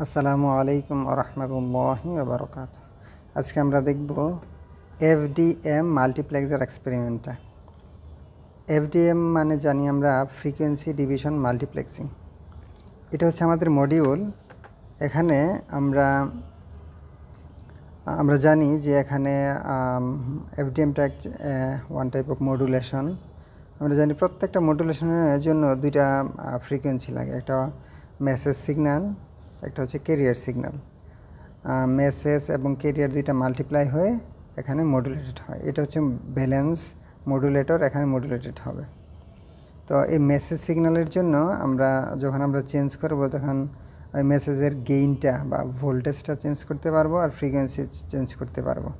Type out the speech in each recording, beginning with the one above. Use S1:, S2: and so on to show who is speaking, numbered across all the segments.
S1: আসসালামু আলাইকুম ওয়া রাহমাতুল্লাহি ওয়া বারাকাতুহু। আজকে আমরা দেখব এফডিএম মাল্টিপ্লেক্সার এক্সপেরিমেন্টটা। এফডিএম মানে জানি আমরা ফ্রিকোয়েন্সি ডিভিশন মাল্টিপ্লেক্সিং। এটা হচ্ছে আমাদের মডিউল। এখানে আমরা জানি যে এখানে এফডিএমটা ওয়ান টাইপ অফ মডুলেশন। আমরা জানি প্রত্যেকটা মডুলেশনের জন্য দুইটা ফ্রিকোয়েন্সি লাগে, একটা মেসেজ সিগন্যাল, একটা হচ্ছে ক্যারিয়ার সিগন্যাল। মেসেজ এবং ক্যারিয়ার দুইটা মাল্টিপ্লাই হয়ে এখানে মডুলেটেড হয়। এটা হচ্ছে ব্যালেন্স মডুলেটর, এখানে মডুলেটেড হবে। তো এই মেসেজ সিগন্যালের জন্য যখন আমরা চেঞ্জ করব তখন ওই মেসেজের গেইনটা বা ভোল্টেজটা চেঞ্জ করতে পারবো আর ফ্রিকোয়েন্সি চেঞ্জ করতে পারবো।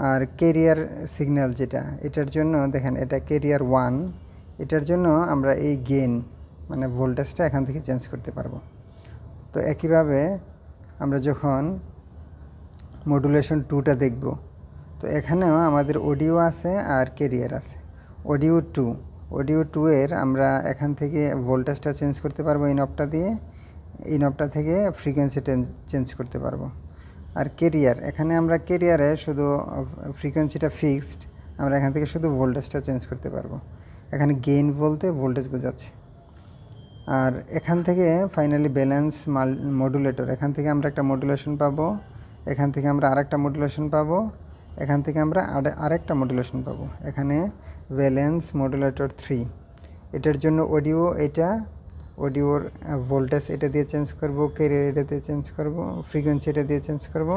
S1: আর ক্যারিয়ার সিগন্যাল যেটা, এটার জন্য দেখেন এটা ক্যারিয়ার 1, এটার জন্য আমরা এই গেইন মানে ভোল্টেজটা এখান থেকে চেঞ্জ করতে পারবো। তো একইভাবে আমরা যখন মডুলেশন 2টা দেখব, তো এখানেও আমাদের অডিও আছে আর ক্যারিয়ার আছে। অডিও 2 এর আমরা এখান থেকে ভোল্টেজটা চেঞ্জ করতে পারবো এই নবটা থেকে ফ্রিকোয়েন্সিটা চেঞ্জ করতে পারবো। আর ক্যারিয়ার, এখানে আমরা ক্যারিয়ারে শুধু ফ্রিকোয়েন্সিটা ফিক্সড, আমরা এখান থেকে শুধু ভোল্টেজটা চেঞ্জ করতে পারবো। এখানে গেইন বলতে ভোল্টেজ বোঝাচ্ছে। আর এখান থেকে ফাইনালি ব্যালেন্স মডুলেটর, এখান থেকে আমরা একটা মডুলেশন পাবো, এখান থেকে আমরা আরেকটা মডুলেশন পাবো, এখান থেকে আমরা আরেকটা মডুলেশন পাবো। এখানে ব্যালেন্স মডুলেটর 3, এটার জন্য অডিওর ভোল্টেজ এটা দিয়ে চেঞ্জ করব, ক্যারিয়ার এটা দিয়ে চেঞ্জ করব, ফ্রিকোয়েন্সি এটা দিয়ে চেঞ্জ করব।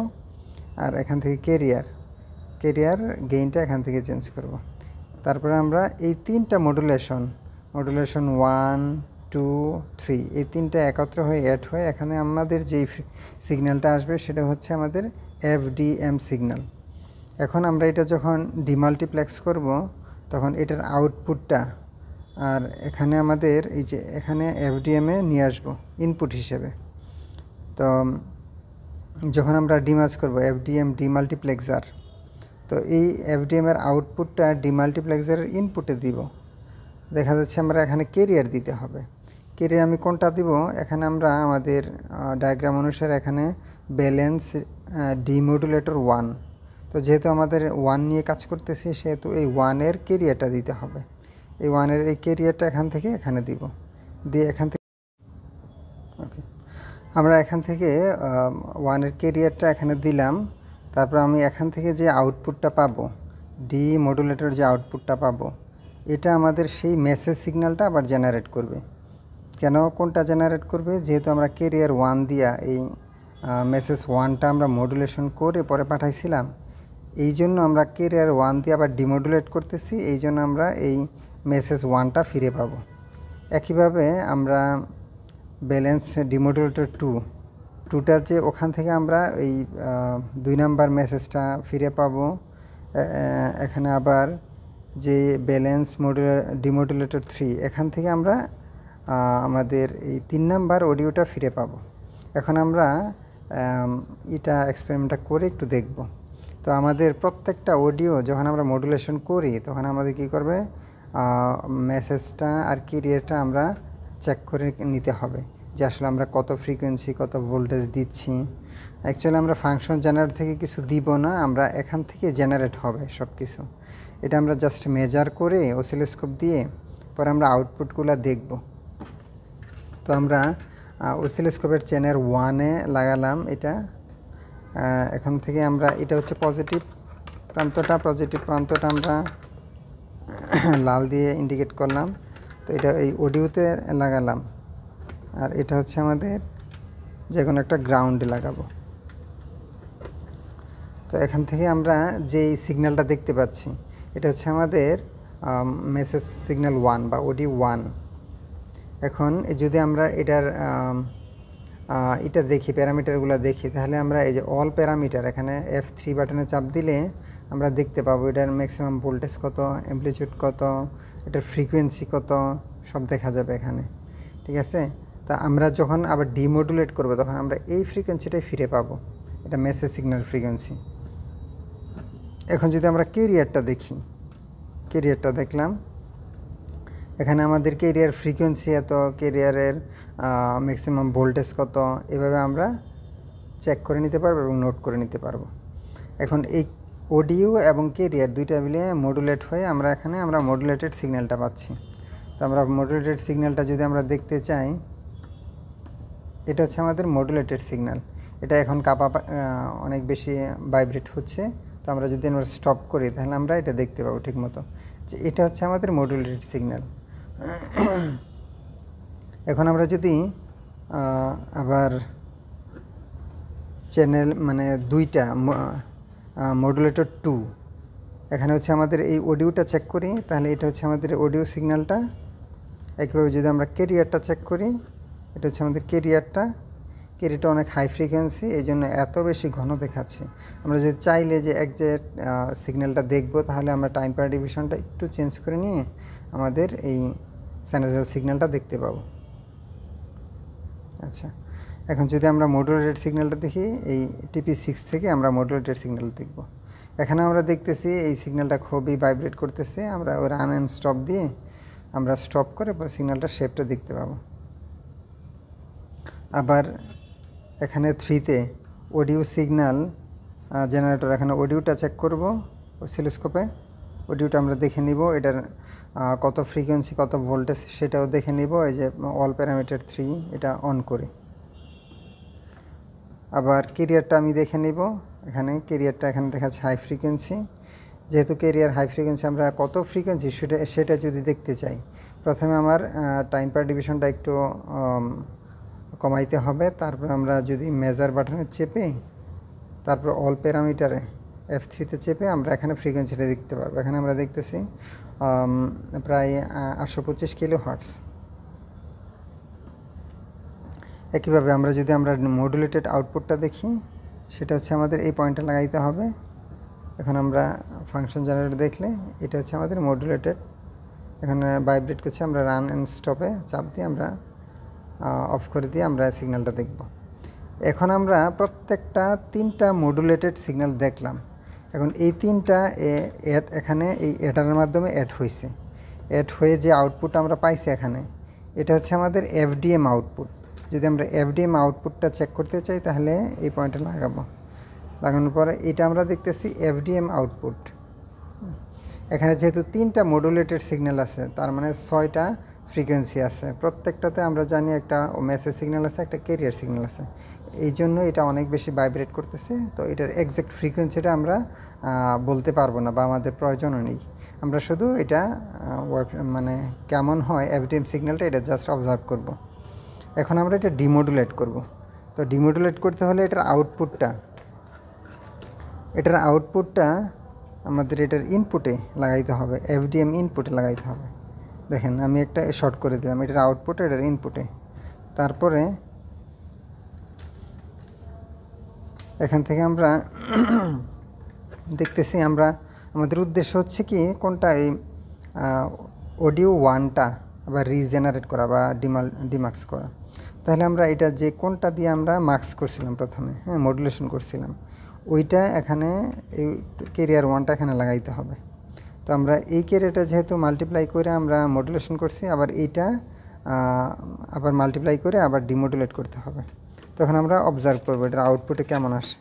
S1: আর এখান থেকে ক্যারিয়ার গেইনটা এখান থেকে চেঞ্জ করব। তারপরে আমরা এই তিনটা মডুলেশন 1, 2, 3 এই তিনটা একত্র হয়ে অ্যাড হয়ে এখানে আমাদের যেই সিগন্যালটা আসবে সেটা হচ্ছে আমাদের এফডিএম সিগন্যাল। এখন আমরা এটা যখন ডিমাল্টিপ্লেক্স করব তখন এটার আউটপুটটা আর এখানে আমাদের এই যে এখানে এফডিএমে নিয়ে আসবো ইনপুট হিসেবে। তো যখন আমরা ডিমার্জ করব এফডিএম ডিমাল্টিপ্লেক্সার, তো এই এফডিএমের আউটপুটটা ডিমাল্টিপ্লেক্সারের ইনপুটে দিব। দেখা যাচ্ছে আমরা এখানে ক্যারিয়ার দিতে হবে। ক্যারিয়ার আমি কোনটা দিব, এখানে আমরা আমাদের ডায়াগ্রাম অনুসারে এখানে ব্যালেন্স ডিমডুলেটর 1। তো যেহেতু আমাদের 1 নিয়ে কাজ করতেছি সেহেতু এই 1-এর ক্যারিয়ারটা দিতে হবে। এই 1-এর এই ক্যারিয়ারটা এখান থেকে এখানে দিব, দিয়ে এখান থেকে আমরা এখান থেকে 1-এর ক্যারিয়ারটা এখানে দিলাম। তারপর আমি এখান থেকে যে আউটপুটটা পাবো, ডি মডুলেটর যে আউটপুটটা পাবো, এটা আমাদের সেই মেসেজ সিগন্যালটা আবার জেনারেট করবে। কেন কোনটা জেনারেট করবে, যেহেতু আমরা ক্যারিয়ার 1 দিয়া এই মেসেজ 1টা আমরা মডুলেশন করে পরে পাঠাইছিলাম, এই জন্য আমরা ক্যারিয়ার 1 দিয়ে আবার ডিমডুলেট করতেছি, এই জন্য আমরা এই মেসেজ 1টা ফিরে পাবো। একইভাবে আমরা ব্যালেন্স ডিমডুলেটর 2টা যে ওখান থেকে আমরা এই 2 নাম্বার মেসেজটা ফিরে পাবো। এখানে আবার যে ব্যালেন্স ডিমডুলেটর 3, এখান থেকে আমরা আমাদের এই 3 নাম্বার অডিওটা ফিরে পাবো। এখন আমরা এটা এক্সপেরিমেন্টটা করে একটু দেখব। তো আমাদের প্রত্যেকটা অডিও যখন আমরা মডুলেশন করি তখন আমাদের কী করবে, মেসেজটা আর ক্যারিয়ারটা আমরা চেক করে নিতে হবে যে আসলে আমরা কত ফ্রিকোয়েন্সি কত ভোল্টেজ দিচ্ছি। অ্যাকচুয়ালি আমরা ফাংশন জেনারেট থেকে কিছু দিব না, আমরা এখান থেকে জেনারেট হবে সব কিছু। এটা আমরা জাস্ট মেজার করে অসিলোস্কোপ দিয়ে পরে আমরা আউটপুটগুলো দেখব। তো আমরা অসিলোস্কোপের চ্যানেল 1-এ লাগালাম এটা। এখান থেকে আমরা এটা হচ্ছে পজিটিভ প্রান্তটা আমরা লাল দিয়ে ইন্ডিকেট করলাম। তো এটা এই অডিওতে লাগালাম, আর এটা হচ্ছে আমাদের যে কোনো একটা গ্রাউন্ডে লাগাবো। তো এখান থেকে আমরা যেই সিগন্যালটা দেখতে পাচ্ছি এটা হচ্ছে আমাদের মেসেজ সিগন্যাল 1 বা অডিও 1। এখন যদি আমরা এটা দেখি, প্যারামিটারগুলো দেখি, তাহলে আমরা এই যে অল প্যারামিটার এখানে F3 বাটনে চাপ দিলে আমরা দেখতে পাবো এটার ম্যাক্সিমাম ভোল্টেজ কত, অ্যামপ্লিটিউড কত, এটার ফ্রিকোয়েন্সি কত, সব দেখা যাবে এখানে। ঠিক আছে। তা আমরা যখন আবার ডিমডুলেট করব তখন আমরা এই ফ্রিকোয়েন্সিটাই ফিরে পাবো, এটা মেসেজ সিগন্যাল ফ্রিকোয়েন্সি। এখন যদি আমরা ক্যারিয়ারটা দেখি, ক্যারিয়ারটা দেখলাম, এখানে আমাদের ক্যারিয়ার ফ্রিকোয়েন্সি এত, ক্যারিয়ারের ম্যাক্সিমাম ভোল্টেজ কত, এভাবে আমরা চেক করে নিতে পারবো এবং নোট করে নিতে পারবো। এখন এই অডিও এবং ক্যারিয়ার দুইটা মিলিয়ে মডুলেট হয়ে আমরা মডুলেটেড সিগন্যালটা পাচ্ছি। তো আমরা মডুলেটেড সিগন্যালটা যদি আমরা দেখতে চাই, এটা হচ্ছে আমাদের মডুলেটেড সিগন্যাল। এটা এখন অনেক বেশি ভাইব্রেট হচ্ছে। তো আমরা যদি আমরা স্টপ করি তাহলে আমরা এটা দেখতে পাবো ঠিকমতো যে এটা হচ্ছে আমাদের মডুলেটেড সিগন্যাল। এখন আমরা যদি আবার চ্যানেল মানে দুইটা মডুলেটর 2 এখানে হচ্ছে আমাদের এই অডিওটা চেক করি, তাহলে এটা হচ্ছে আমাদের অডিও সিগন্যালটা। একইভাবে যদি আমরা ক্যারিয়ারটা চেক করি, এটা হচ্ছে আমাদের ক্যারিয়ারটা অনেক হাই ফ্রিকোয়েন্সি, এই জন্য এত বেশি ঘন দেখাচ্ছে। আমরা যদি চাইলে যে একজ্যাক্ট সিগন্যালটা দেখবো, তাহলে আমরা টাইম পার ডিভিশনটা একটু চেঞ্জ করে নিয়ে আমাদের এই চ্যানেল সিগন্যালটা দেখতে পাবো। আচ্ছা, এখন যদি আমরা মডুলেটেড সিগন্যালটা দেখি, এই TP6 থেকে আমরা মডুলেটেড সিগন্যাল দেখব। এখানে আমরা দেখতেছি এই সিগন্যালটা খুবই ভাইব্রেট করতেছে। আমরা ওই রান অ্যান্ড স্টপ দিয়ে আমরা স্টপ করে পরে সিগন্যালটার শেপটা দেখতে পাবো। আবার এখানে 3তে অডিও সিগন্যাল জেনারেটর, এখানে অডিওটা চেক করব অসিলোস্কোপে। অডিওটা আমরা দেখে নিব, এটার কত ফ্রিকোয়েন্সি কত ভোল্টেজ সেটাও দেখে নিব। এই যে অল প্যারামিটার 3 এটা অন করে। আবার ক্যারিয়ারটা আমি দেখে নিব। এখানে ক্যারিয়ারটা এখানে দেখাচ্ছে হাই ফ্রিকোয়েন্সি। যেহেতু ক্যারিয়ার হাই ফ্রিকোয়েন্সি, আমরা কত ফ্রিকোয়েন্সি সেটা যদি দেখতে চাই, প্রথমে আমার টাইম পার ডিভিশনটা একটু কমাইতে হবে। তারপর আমরা যদি মেজার বাটনে চেপে তারপর অল প্যারামিটারে F3তে চেপে আমরা এখানে ফ্রিকোয়েন্সিটা দেখতে পারবো। এখানে আমরা দেখতেছি প্রায় 825 কিলোহার্টজ। একইভাবে আমরা যদি মডুলেটেড আউটপুটটা দেখি, সেটা হচ্ছে আমাদের এই পয়েন্টে লাগাইতে হবে। এখন আমরা ফাংশন জেনারেটর দেখলে এটা হচ্ছে আমাদের মডুলেটেড। এখানে ভাইব্রেট করছে, আমরা রান অ্যান্ড স্টপে চাপ দিয়ে আমরা অফ করে দিয়ে আমরা সিগন্যালটা দেখব। এখন আমরা প্রত্যেকটা 3টা মডুলেটেড সিগন্যাল দেখলাম। এখন এই 3টা এখানে এই অ্যাডারের মাধ্যমে অ্যাড হয়েছে। অ্যাড হয়ে যে আউটপুট আমরা পাইছি এখানে, এটা হচ্ছে আমাদের FDM আউটপুট। যদি আমরা FDM আউটপুটটা চেক করতে চাই, তাহলে এই পয়েন্টে লাগাবো। লাগানোর পরে এটা আমরা দেখতেছি FDM আউটপুট। এখানে যেহেতু 3টা মডুলেটেড সিগন্যাল আছে, তার মানে 6টা ফ্রিকোয়েন্সি আছে। প্রত্যেকটাতে আমরা জানি একটা মেসেজ সিগন্যাল আছে, একটা ক্যারিয়ার সিগন্যাল আছে। এই জন্য এটা অনেক বেশি ভাইব্রেট করতেছে। তো এটার এক্স্যাক্ট ফ্রিকোয়েন্সিটা আমরা বলতে পারবো না বা আমাদের প্রয়োজনও নেই। আমরা শুধু এটা মানে কেমন হয় FDM সিগন্যালটা, এটা জাস্ট অবজার্ভ করব। এখন আমরা এটা ডিমোডুলেট করব। তো ডিমোডুলেট করতে হলে এটার আউটপুটটা আমাদের এটার ইনপুটে লাগাইতে হবে, FDM ইনপুটে লাগাইতে হবে। দেখেন আমি একটা শর্ট করে দিলাম, এটার আউটপুটে এটার ইনপুটে। তারপরে এখান থেকে আমরা দেখতেছি, আমাদের উদ্দেশ্য হচ্ছে কি, কোনটা এই অডিও 1টা আবার রিজেনারেট করা বা ডিমাক্স করা। তাহলে আমরা এটা যে কোনটা দিয়ে আমরা মাক্স করছিলাম প্রথমে, মডুলেশন করছিলাম, ওইটা এখানে এই ক্যারিয়ার 1টা এখানে লাগাইতে হবে। তো আমরা এই ক্যারিয়ারটা যেহেতু মাল্টিপ্লাই করে আমরা মডুলেশন করছি, আবার এইটা আবার মাল্টিপ্লাই করে আবার ডিমোডুলেট করতে হবে। তখন আমরা অবজার্ভ করবো এটার আউটপুটে কেমন আসে।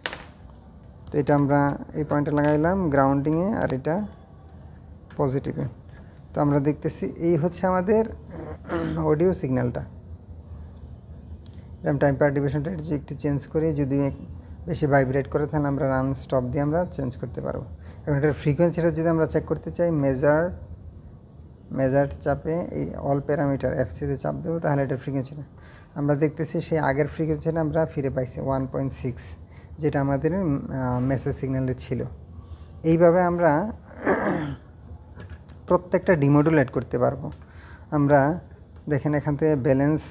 S1: তো এটা আমরা এই পয়েন্টে লাগাইলাম গ্রাউন্ডিংয়ে, আর এটা পজিটিভে। তো আমরা দেখতেছি এই হচ্ছে আমাদের অডিও সিগন্যালটা। টাইম পার ডিভিশনটা একটু চেঞ্জ করে, যদি বেশি ভাইব্রেট করে তাহলে আমরা রান স্টপ দিয়ে আমরা চেঞ্জ করতে পারবো। এখন এটার ফ্রিকোয়েন্সিটা যদি আমরা চেক করতে চাই, মেজার চাপে এই অল প্যারামিটার F3তে চাপ দেবো, তাহলে এটার ফ্রিকোয়েন্সিটা আমরা দেখতেছি সেই আগের ফ্রিকোয়েন্সিটা আমরা ফিরে পাইছি 1.6, যেটা আমাদের মেসেজ সিগন্যালে ছিল। এইভাবে আমরা প্রত্যেকটা ডিমোডুলেট করতে পারবো। আমরা দেখেন এখান থেকে ব্যালেন্স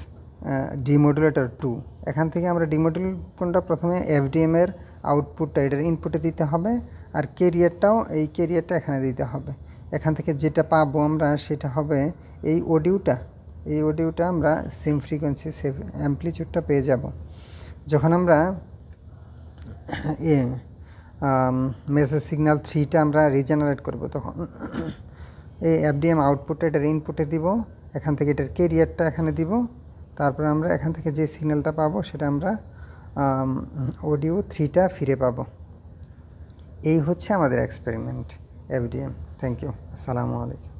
S1: ডিমোডুলেটর 2, এখান থেকে আমরা ডিমোডুলেট কোনটা, প্রথমে FDM এর আউটপুটটা এটার ইনপুটে দিতে হবে, আর ক্যারিয়ারটাও এই ক্যারিয়ারটা এখানে দিতে হবে। এখান থেকে যেটা পাবো আমরা সেটা হবে এই অডিওটা আমরা সেম ফ্রিকোয়েন্সি সেম অ্যাম্পলিটিউডটা পেয়ে যাব। যখন আমরা মেসেজ সিগন্যাল 3টা আমরা রিজেনারেট করব, তখন এই FDM আউটপুটটা এটার ইনপুটে দিব, এখান থেকে এটার ক্যারিয়ারটা এখানে দিব, তারপরে আমরা এখান থেকে যে সিগন্যালটা পাবো সেটা আমরা অডিও 3টা ফিরে পাবো। এই হচ্ছে আমাদের এক্সপেরিমেন্ট এফডিএম। Thank you. আসসালামু আলাইকুম।